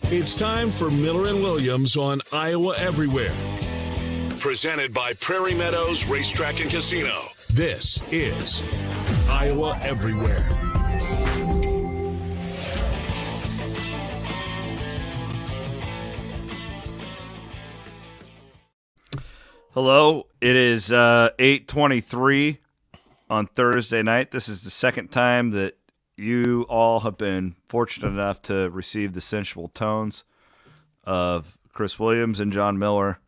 It's time for Miller and Williams on Iowa Everywhere. Presented by Prairie Meadows Racetrack and Casino. This is Iowa Everywhere. Hello, it is 8:23 on Thursday night. This is the second time that you all have been fortunate enough to receive the sensual tones of Chris Williams and John Miller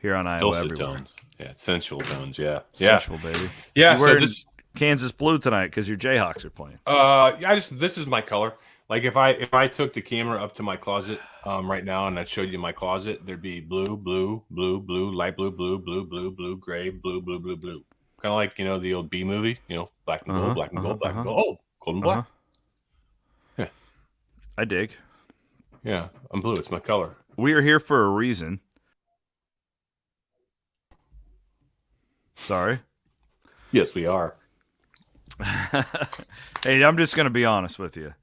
here on Iowa Dulcet Everywhere. tones. Yeah, sensual tones, yeah. Sensual, baby. Yeah, you're so wearing this Kansas blue tonight because your Jayhawks are playing. this is my color. Like if I took the camera up to my closet right now and I showed you my closet, there'd be blue, blue, blue, blue, light blue, blue, blue, blue, blue, gray, blue, blue, blue, blue. Kind of like, the old B movie, black and gold, black and gold, black and gold. Oh, gold and black. Yeah. I dig. Yeah, I'm blue. It's my color. We are here for a reason. Sorry. Yes, we are. Hey, I'm just going to be honest with you.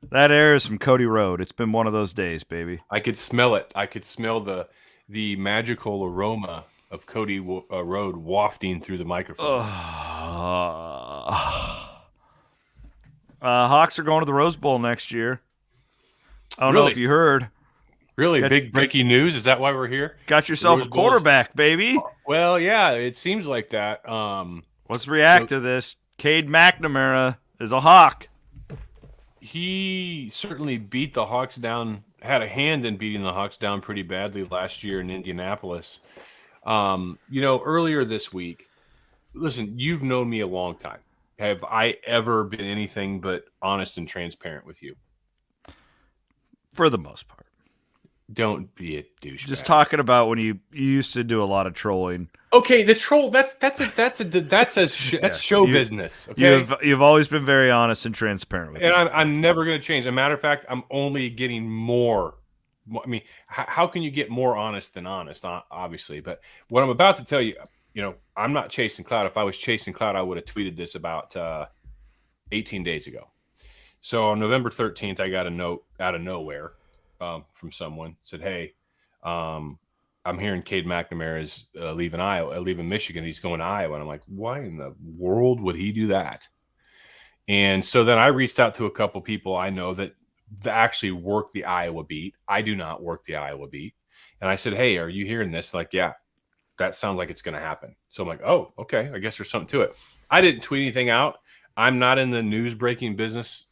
That air is from Cody Road. It's been one of those days, baby. I could smell it. I could smell the magical aroma of Cody Road wafting through the microphone. Hawks are going to the Rose Bowl next year. I don't know if you heard. Really? Big breaking news? Is that why we're here? Got yourself a quarterback, baby. Well, yeah, it seems like that. Let's react to this. Cade McNamara is a Hawk. He certainly beat the Hawks down, had a hand in beating the Hawks down pretty badly last year in Indianapolis. Earlier this week, listen, you've known me a long time. Have I ever been anything but honest and transparent with you? For the most part. Don't be a douchebag. Just talking about when you used to do a lot of trolling. Okay, the troll. That's show business. Okay, you've always been very honest and transparent with me. And I'm never going to change. As a matter of fact, I'm only getting more. I mean, how can you get more honest than honest? Obviously, but what I'm about to tell you, I'm not chasing clout. If I was chasing clout, I would have tweeted this about 18 days ago. So on November 13th, I got a note out of nowhere from someone said, "Hey, I'm hearing Cade McNamara is leaving Michigan. He's going to Iowa." And I'm like, why in the world would he do that? And so then I reached out to a couple people I know that actually work the Iowa beat. I do not work the Iowa beat. And I said, "Hey, are you hearing this?" Like, yeah, that sounds like it's going to happen. So I'm like, oh, okay. I guess there's something to it. I didn't tweet anything out. I'm not in the news breaking business.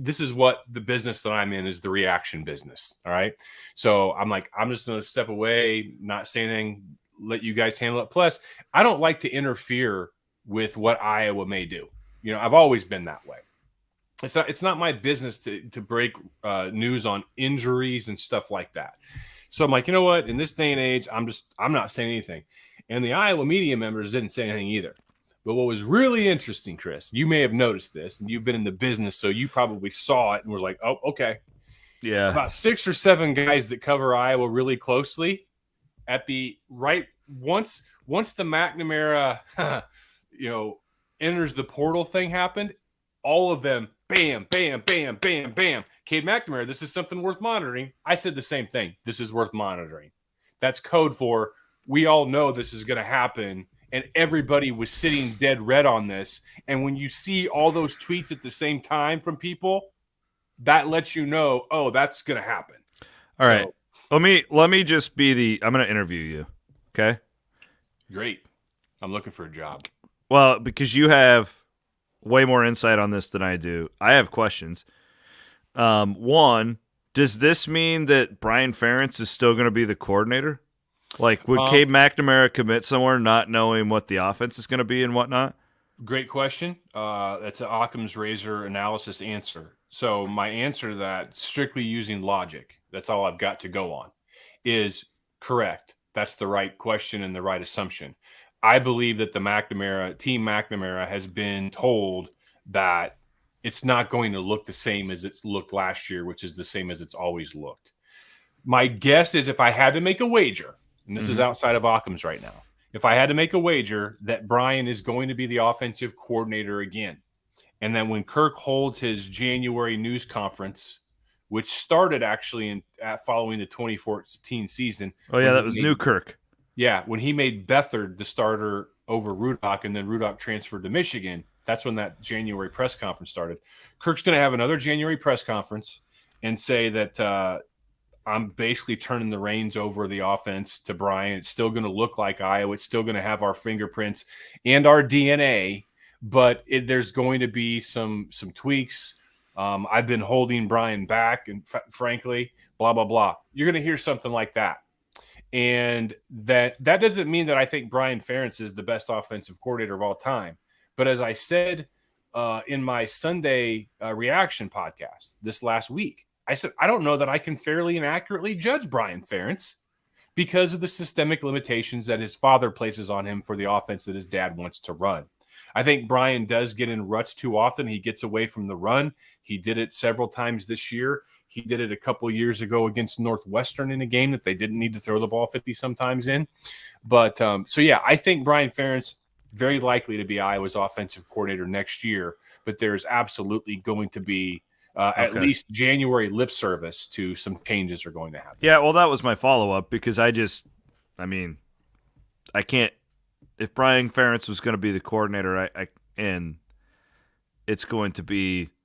This is what the business that I'm in is, the reaction business. All right. So I'm like, I'm just going to step away, not say anything, let you guys handle it. Plus, I don't like to interfere with what Iowa may do. I've always been that way. It's not my business to break news on injuries and stuff like that. So I'm like, you know what? In this day and age, I'm not saying anything. And the Iowa media members didn't say anything either. But what was really interesting, Chris, you may have noticed this, and you've been in the business, so you probably saw it and were like, oh, okay. Yeah. About 6 or 7 guys that cover Iowa really closely at the right once the McNamara enters the portal thing happened, all of them, bam, bam, bam, bam, bam. Cade McNamara, this is something worth monitoring. I said the same thing. This is worth monitoring. That's code for we all know this is going to happen. And everybody was sitting dead red on this. And when you see all those tweets at the same time from people, that lets you know, oh, that's going to happen. All right. Let me just be I'm going to interview you. Okay? Great. I'm looking for a job. Well, because you have way more insight on this than I do. I have questions. One, does this mean that Brian Ferentz is still going to be the coordinator? Like, would Cade McNamara commit somewhere not knowing what the offense is going to be and whatnot? Great question. That's an Occam's razor analysis answer. So my answer to that, strictly using logic, that's all I've got to go on, is correct. That's the right question and the right assumption. I believe that the Team McNamara has been told that it's not going to look the same as it's looked last year, which is the same as it's always looked. My guess is, if I had to make a wager, and this is outside of Occam's right now, if I had to make a wager that Brian is going to be the offensive coordinator again, and then when Kirk holds his January news conference which started actually following the 2014 season. Oh, yeah, that was Newkirk. Yeah, when he made Beathard the starter over Rudock, and then Rudock transferred to Michigan. That's when that January press conference started. Kirk's going to have another January press conference and say that I'm basically turning the reins over the offense to Brian. It's still going to look like Iowa. It's still going to have our fingerprints and our DNA, but there's going to be some tweaks. I've been holding Brian back, and frankly, blah, blah, blah. You're going to hear something like that. And that doesn't mean that I think Brian Ferentz is the best offensive coordinator of all time. But as I said in my Sunday reaction podcast this last week, I said, I don't know that I can fairly and accurately judge Brian Ferentz because of the systemic limitations that his father places on him for the offense that his dad wants to run. I think Brian does get in ruts too often. He gets away from the run. He did it several times this year. He did it a couple years ago against Northwestern in a game that they didn't need to throw the ball 50 sometimes in. But so, yeah, I think Brian Ferentz very likely to be Iowa's offensive coordinator next year. But there's absolutely going to be at least January lip service to some changes are going to happen. Yeah, well, that was my follow-up because I can't – if Brian Ferentz was going to be the coordinator and it's going to be –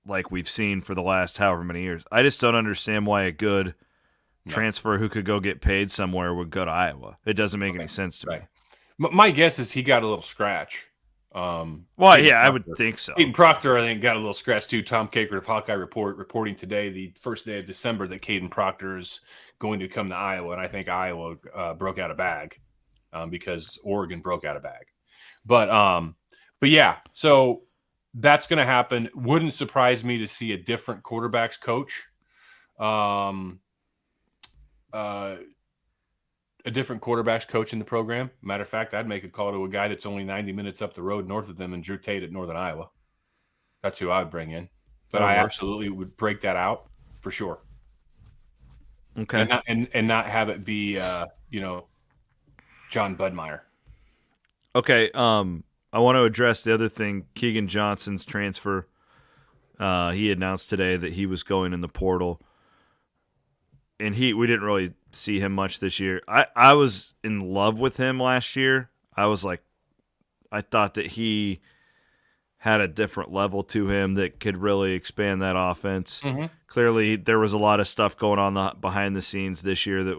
like we've seen for the last however many years. I just don't understand why a good transfer who could go get paid somewhere would go to Iowa. It doesn't make any sense to me. My guess is he got a little scratch. I would think so. Caden Proctor, I think, got a little scratch too. Tom Caker of Hawkeye Report reporting today, the first day of December, that Caden Proctor is going to come to Iowa, and I think Iowa broke out a bag because Oregon broke out a bag. But yeah, so – that's going to happen. Wouldn't surprise me to see a different quarterbacks coach, a different quarterbacks coach in the program. Matter of fact, I'd make a call to a guy that's only 90 minutes up the road north of them, and Drew Tate at Northern Iowa. That's who I would bring in. But I absolutely would break that out for sure. Okay, and not have it be John Budmeyer. Okay. I want to address the other thing, Keegan Johnson's transfer. He announced today that he was going in the portal. And we didn't really see him much this year. I was in love with him last year. I thought that he had a different level to him that could really expand that offense. Mm-hmm. Clearly, there was a lot of stuff going on behind the scenes this year that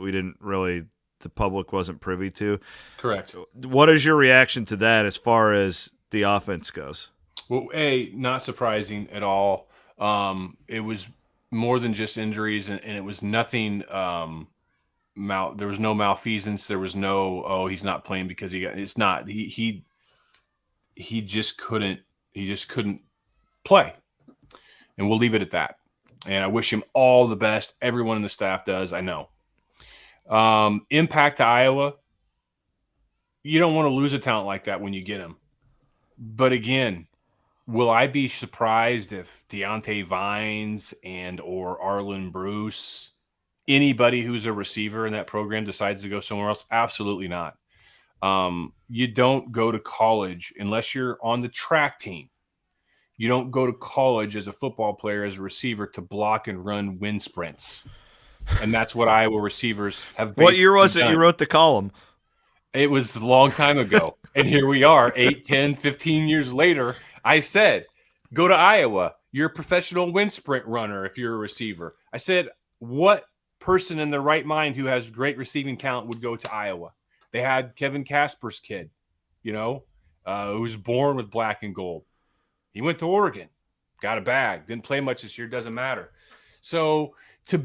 the public wasn't privy to. Correct. What is your reaction to that as far as the offense goes? Well, not surprising at all. It was more than just injuries, and it was nothing. There was no malfeasance. There was no, he's not playing because it's not. He just couldn't. He just couldn't play, and we'll leave it at that. And I wish him all the best. Everyone in the staff does. I know. Impact to Iowa. You don't want to lose a talent like that when you get him. But again, will I be surprised if Deontay Vines or Arlen Bruce, anybody who's a receiver in that program, decides to go somewhere else? Absolutely not. You don't go to college unless you're on the track team. You don't go to college as a football player, as a receiver, to block and run wind sprints. And that's what Iowa receivers have. What year was it you wrote the column? It was a long time ago. And here we are, 8, 10, 15 years later. I said, go to Iowa. You're a professional wind sprint runner if you're a receiver. I said, what person in their right mind who has great receiving talent would go to Iowa? They had Kevin Casper's kid, who was born with black and gold. He went to Oregon, got a bag, didn't play much this year, doesn't matter. So to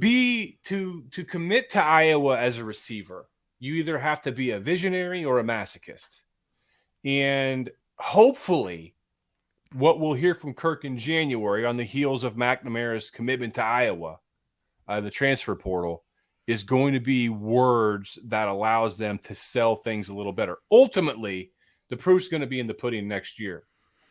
commit to Iowa as a receiver, you either have to be a visionary or a masochist. And hopefully what we'll hear from Kirk in January on the heels of McNamara's commitment to Iowa, the transfer portal, is going to be words that allows them to sell things a little better. Ultimately, the proof's going to be in the pudding next year.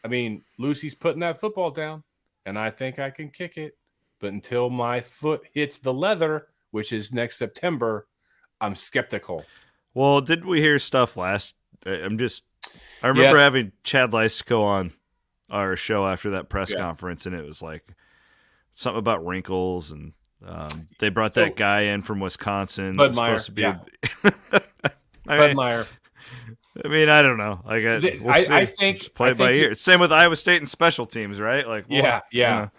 I mean, Lucy's putting that football down, and I think I can kick it. But until my foot hits the leather, which is next September, I'm skeptical. Well, didn't we hear stuff last? I remember having Chad Leistiko on our show after that press conference, and it's something about wrinkles, and they brought that guy in from Wisconsin. Bud Meyer. Supposed to be Bud Meyer. I mean, I don't know. Like, I think just play it by ear. Same with Iowa State and special teams, right? Like, yeah.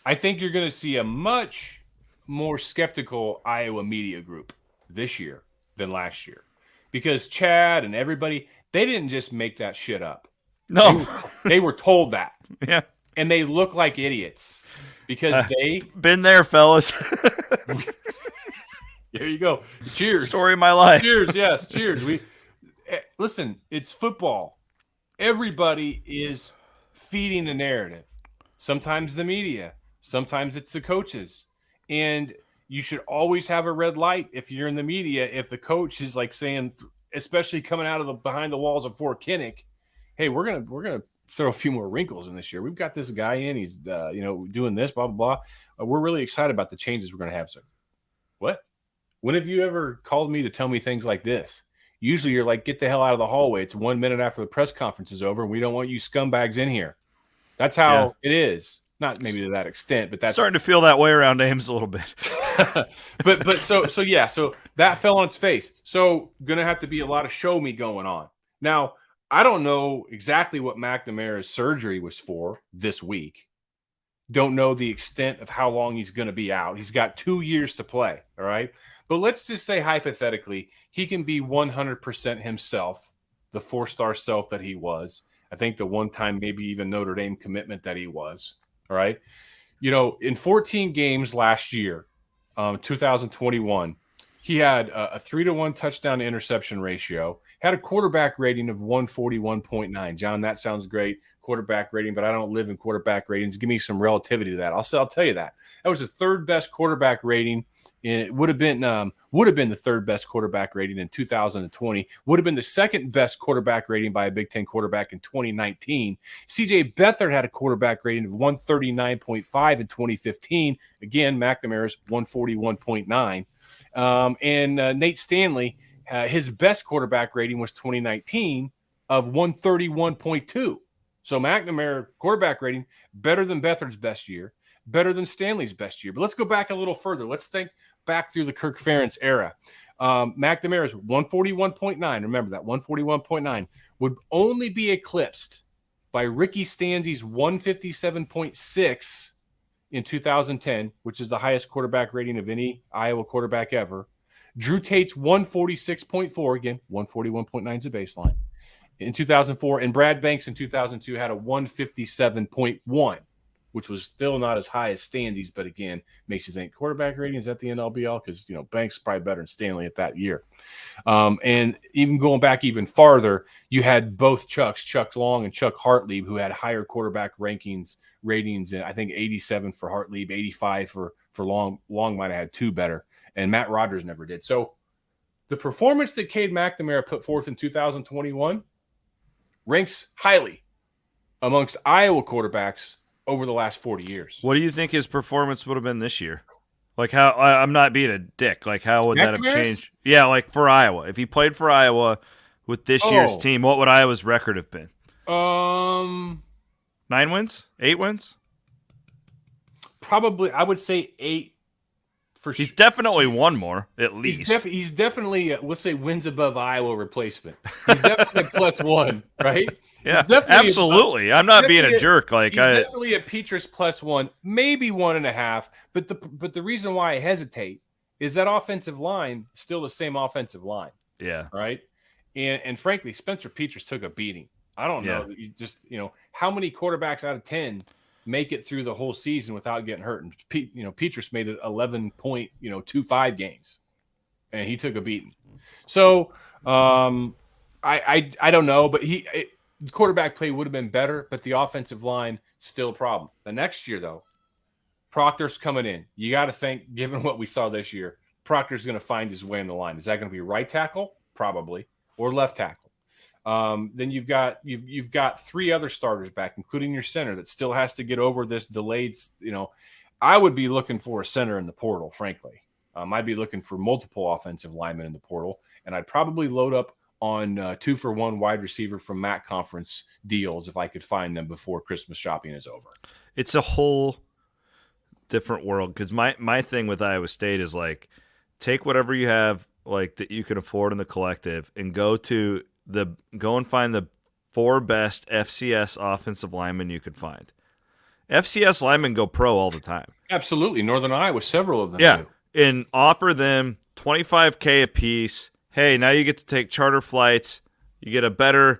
I think you're going to see a much more skeptical Iowa media group this year than last year, because Chad and everybody, they didn't just make that shit up. No, they were told that. Yeah, and they look like idiots because they been there, fellas. There you go. Cheers. Story of my life. Cheers. Yes. Cheers. Listen. It's football. Everybody is feeding the narrative. Sometimes the media. Sometimes it's the coaches. And you should always have a red light if you're in the media. If the coach is like saying, especially coming out of the behind the walls of Fort Kinnick, hey, we're gonna throw a few more wrinkles in this year. We've got this guy in. He's doing this, blah blah blah. We're really excited about the changes we're gonna have. So, what? When have you ever called me to tell me things like this? Usually, you're like, get the hell out of the hallway. It's 1 minute after the press conference is over, and we don't want you scumbags in here. That's how it is. Not maybe to that extent, but that's starting to feel that way around Ames a little bit. but so that fell on its face. So gonna have to be a lot of show me going on. Now, I don't know exactly what McNamara's surgery was for this week. Don't know the extent of how long he's going to be out. He's got 2 years to play, all right? But let's just say hypothetically, he can be 100% himself, the four-star self that he was. I think the one time maybe even Notre Dame commitment that he was, all right? In 14 games last year, 2021, he had a 3-to-1 touchdown to interception ratio, had a quarterback rating of 141.9. John, that sounds great, quarterback rating, but I don't live in quarterback ratings. Give me some relativity to that. I'll tell you that. That was the third best quarterback rating. It would have been the third best quarterback rating in 2020. Would have been the second best quarterback rating by a Big Ten quarterback in 2019. CJ Beathard had a quarterback rating of 139.5 in 2015. Again, McNamara's 141.9. And Nate Stanley, his best quarterback rating was 2019 of 131.2. So McNamara quarterback rating better than Beathard's best year, better than Stanley's best year. But let's go back a little further. Let's think back through the Kirk Ferentz era. McNamara's 141.9. Remember that 141.9 would only be eclipsed by Ricky Stanzi's 157.6 in 2010, which is the highest quarterback rating of any Iowa quarterback ever. Drew Tate's 146.4, again, 141.9 is a baseline, in 2004. And Brad Banks in 2002 had a 157.1, which was still not as high as Stanzi's, but again, makes you think quarterback ratings at the end all be all, because Banks is probably better than Stanley at that year. And even going back even farther, you had both Chucks, Chuck Long and Chuck Hartlieb, who had higher quarterback ratings, and I think 87 for Hartlieb, 85 for Long. Long might have had two better, and Matt Rogers never did. So the performance that Cade McNamara put forth in 2021 ranks highly amongst Iowa quarterbacks over the last 40 years. What do you think his performance would have been this year? Like, how, I'm not being a dick. Like, how would that have changed? Yeah, like for Iowa. If he played for Iowa with this year's team, what would Iowa's record have been? 9 wins? 8 wins? Probably, I would say 8 for sure. He's definitely won more, at least. He's definitely, let's say, wins above Iowa replacement. He's definitely +1, right? Yeah, absolutely. I'm not being a jerk. Like, he's definitely a Petrus +1, maybe 1.5. But the reason why I hesitate is that offensive line is still the same offensive line. Yeah. Right. And frankly, Spencer Petrus took a beating. I don't know that you just, how many quarterbacks out of 10 make it through the whole season without getting hurt. And Petrus made it 11.25 games, and he took a beating. So I don't know, but the quarterback play would have been better, but the offensive line still a problem. The next year, though, Proctor's coming in. You got to think, given what we saw this year, Proctor's going to find his way in the line. Is that going to be right tackle? Probably, or left tackle. Then you've got 3 other starters back, including your center, that still has to get over this delayed. I would be looking for a center in the portal, frankly. I'd be looking for multiple offensive linemen in the portal, and I'd probably load up on 2-for-1 wide receiver from MAC conference deals if I could find them before Christmas shopping is over. It's a whole different world because my thing with Iowa State is like take whatever you have like that you can afford in the collective and go and find the 4 best FCS offensive linemen you could find. FCS linemen go pro all the time. Absolutely. Northern Iowa, several of them Yeah. do. And offer them $25K a piece. Hey, now you get to take charter flights. You get a better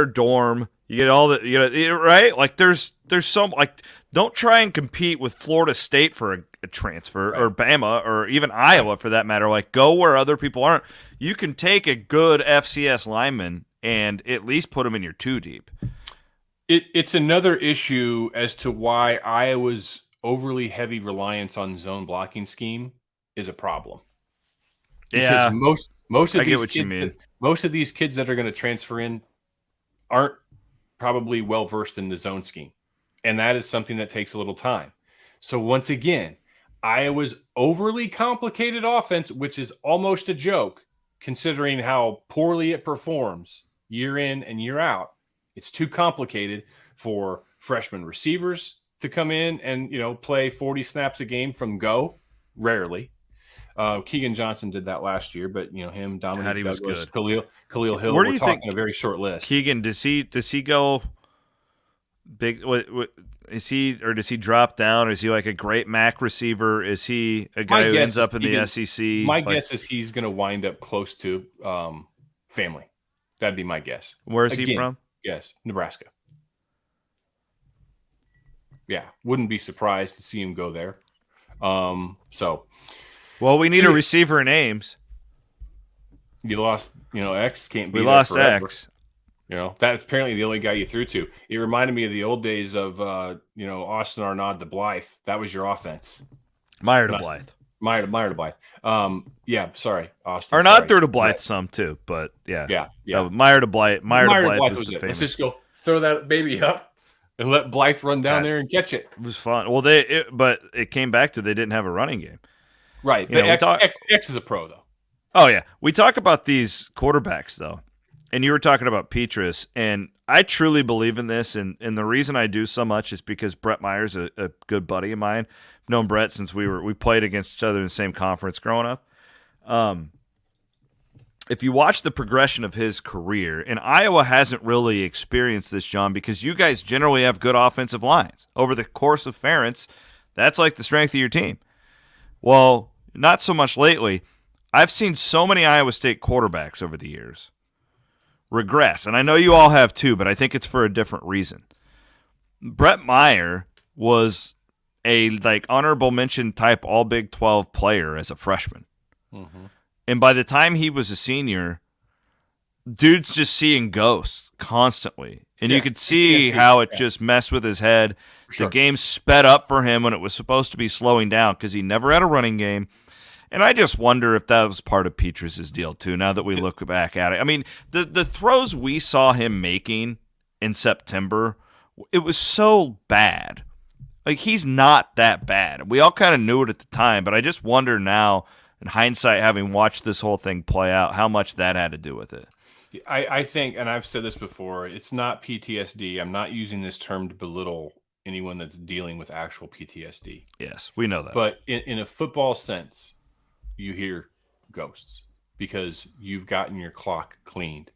dorm. You get all the right? Like there's some like don't try and compete with Florida State for a transfer Right. or Bama or even Iowa for that matter. Like go where other people aren't. You can take a good FCS lineman and at least put them in your 2 deep. It's another issue as to why Iowa's overly heavy reliance on zone blocking scheme is a problem. Yeah, Because most of I get these what you kids mean. most of these kids that are going to transfer in aren't probably well versed in the zone scheme. And that is something that takes a little time. So once again, Iowa's overly complicated offense, which is almost a joke considering how poorly it performs year in and year out. It's too complicated for freshman receivers to come in and, play 40 snaps a game from go. Rarely. Keegan Johnson did that last year, but him, Dominic Douglas, Khalil Hill. Where do we're you talking think a very short list. Keegan, does he go big? What is he, or does he drop down? Is he like a great MAC receiver? Is he a guy who ends up in the SEC? My guess is he's going to wind up close to family. That'd be my guess. Where is he from? Yes, Nebraska. Yeah, wouldn't be surprised to see him go there. Well, we need a receiver in Ames. You lost, X can't be. We there lost forever. X. That's apparently the only guy you threw to. It reminded me of the old days of, Austin Arnaud to Blythe. That was your offense. Meyer to Blythe. Meyer to Blythe. Yeah, sorry, Austin. Arnaud threw to Blythe some too, but yeah. Meyer to Blythe. Meyer to Blythe was the famous. Let's just go throw that baby up and let Blythe run down there and catch it. It was fun. Well, but it came back to they didn't have a running game. Right, but X is a pro though. Oh yeah, we talk about these quarterbacks though, and you were talking about Petrus, and I truly believe in this, and the reason I do so much is because Brett Meyer's a good buddy of mine. I've known Brett since we played against each other in the same conference growing up. If you watch the progression of his career, and Iowa hasn't really experienced this, John, because you guys generally have good offensive lines. Over the course of Ferentz, that's like the strength of your team. Well, not so much lately. I've seen so many Iowa State quarterbacks over the years regress, and I know you all have too, but I think it's for a different reason. Brett Meyer was a honorable mention type all Big 12 player as a freshman. Mm-hmm. And by the time he was a senior, dude's just seeing ghosts constantly. And you could see how it just messed with his head. Sure. The game sped up for him when it was supposed to be slowing down because he never had a running game. And I just wonder if that was part of Petrus's deal too, now that we look back at it. I mean, the throws we saw him making in September, it was so bad. Like, he's not that bad. We all kind of knew it at the time, but I just wonder now, in hindsight, having watched this whole thing play out, how much that had to do with it. I think, and I've said this before, it's not PTSD. I'm not using this term to belittle anyone that's dealing with actual PTSD. Yes, we know that. But in a football sense, you hear ghosts because you've gotten your clock cleaned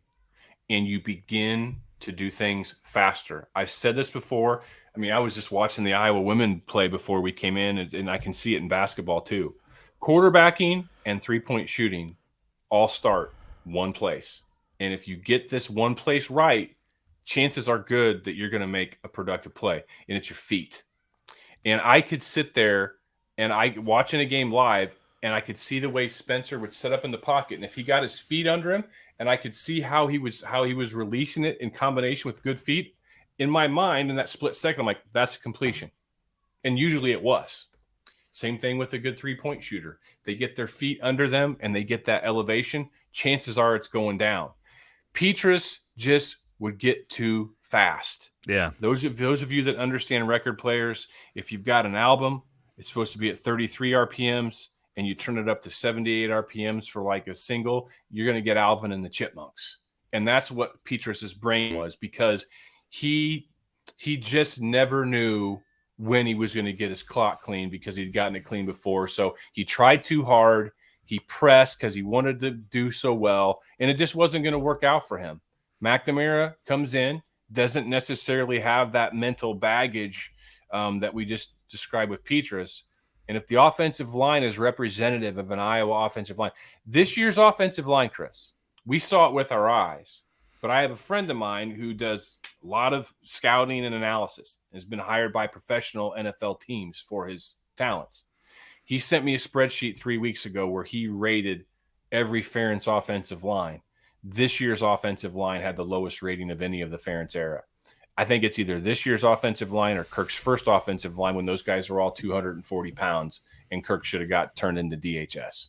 and you begin to do things faster. I've said this before. I mean, I was just watching the Iowa women play before we came in, and I can see it in basketball too. Quarterbacking and three-point shooting all start one place. And if you get this one place right, chances are good that you're going to make a productive play, and it's your feet. And I could sit there and watching a game live, and I could see the way Spencer would set up in the pocket. And if he got his feet under him, and I could see how he was releasing it in combination with good feet, in my mind, in that split second, I'm like, that's a completion. And usually it was. Same thing with a good three-point shooter. They get their feet under them, and they get that elevation. Chances are it's going down. Petrus just would get too fast. Yeah. Those of you that understand record players, if you've got an album, it's supposed to be at 33 RPMs, and you turn it up to 78 RPMs for like a single, you're going to get Alvin and the Chipmunks. And that's what Petrus's brain was, because he just never knew when he was going to get his clock clean because he'd gotten it clean before. So he tried too hard. He pressed because he wanted to do so well, and it just wasn't going to work out for him. McNamara comes in, doesn't necessarily have that mental baggage that we just described with Petrus. And if the offensive line is representative of an Iowa offensive line, this year's offensive line, Chris, we saw it with our eyes. But I have a friend of mine who does a lot of scouting and analysis, has been hired by professional NFL teams for his talents. He sent me a spreadsheet 3 weeks ago where he rated every Ferentz offensive line. This year's offensive line had the lowest rating of any of the Ferentz era. I think it's either this year's offensive line or Kirk's first offensive line when those guys were all 240 pounds and Kirk should have got turned into DHS.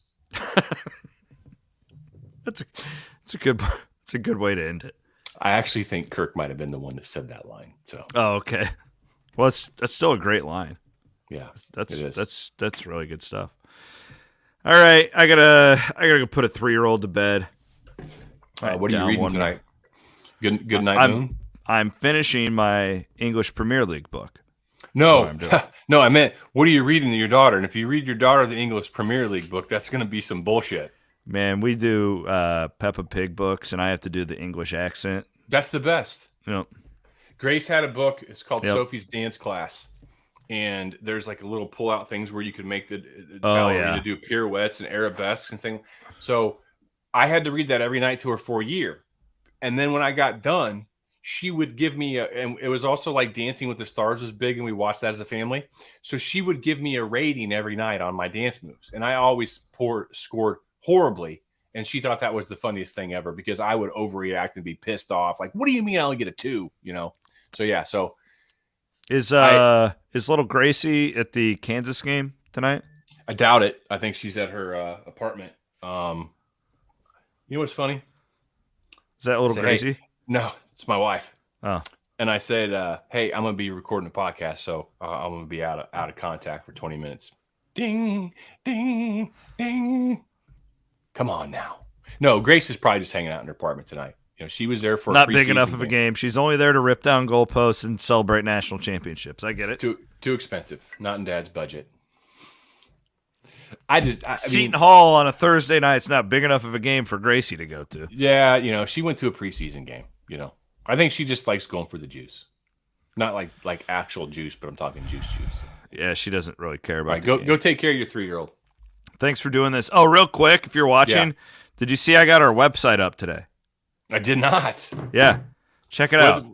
That's a good way to end it. I actually think Kirk might have been the one that said that line. So. Oh, okay. Well, that's still a great line. Yeah, that's really good stuff. All right, I gotta go put a 3-year-old to bed. What are you reading tonight? Good night, Moon. I'm finishing my English Premier League book. No, no, I meant what are you reading to your daughter? And if you read your daughter the English Premier League book, that's going to be some bullshit. Man, we do Peppa Pig books, and I have to do the English accent. That's the best. Yep. Grace had a book. It's called Sophie's Dance Class. And there's like a little pull-out things where you can make the ballerina do pirouettes and arabesques and things. So I had to read that every night to her for a year. And then when I got done, she would give me and it was also like Dancing with the Stars was big, and we watched that as a family. So she would give me a rating every night on my dance moves. And I always scored horribly. And she thought that was the funniest thing ever because I would overreact and be pissed off. Like, what do you mean I only get a 2? You know? So, yeah. So is little Gracie at the Kansas game tonight? I doubt it. I think she's at her apartment. You know what's funny? Is that little Gracie? Hey, no, it's my wife. Oh. And I said, hey, I'm going to be recording a podcast, so I'm going to be out of contact for 20 minutes. Ding, ding, ding. Come on now. No, Grace is probably just hanging out in her apartment tonight. You know, she was there for not big enough of a game. She's only there to rip down goalposts and celebrate national championships. I get it. Too expensive. Not in Dad's budget. Seton Hall on a Thursday night. It's not big enough of a game for Gracie to go to. Yeah, you know, she went to a preseason game. You know, I think she just likes going for the juice, not like actual juice, but I'm talking juice. Yeah, she doesn't really care about. Right, go take care of your 3-year-old. Thanks for doing this. Oh, real quick, if you're watching, did you see I got our website up today? I did not. Yeah. Check it out.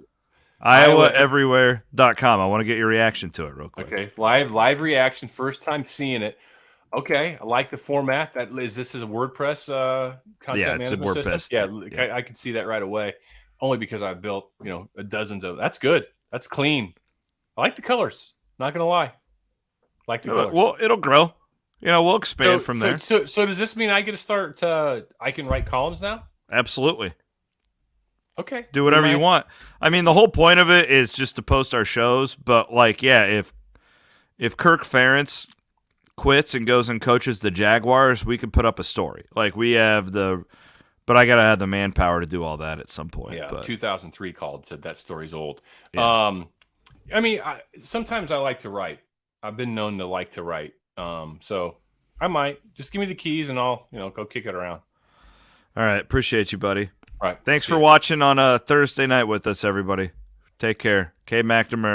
IowaEverywhere.com. I want to get your reaction to it real quick. Okay. Live reaction. First time seeing it. Okay. I like the format. This is a WordPress content management system? Yeah. I can see that right away. Only because I've built, dozens of. That's good. That's clean. I like the colors. Not going to lie. Like the colors. Well, it'll grow. We'll expand from there. So does this mean I get to start, I can write columns now? Absolutely. Okay. Do whatever you want. I mean, the whole point of it is just to post our shows. But, if Kirk Ferentz quits and goes and coaches the Jaguars, we could put up a story. We have but I got to have the manpower to do all that at some point. Yeah, but 2003 called, said that story's old. Yeah. Sometimes I like to write. I've been known to like to write. So I might. Just give me the keys and I'll, go kick it around. All right. Appreciate you, buddy. All right. Thanks for watching on a Thursday night with us, everybody. Take care. Cade McNamara's.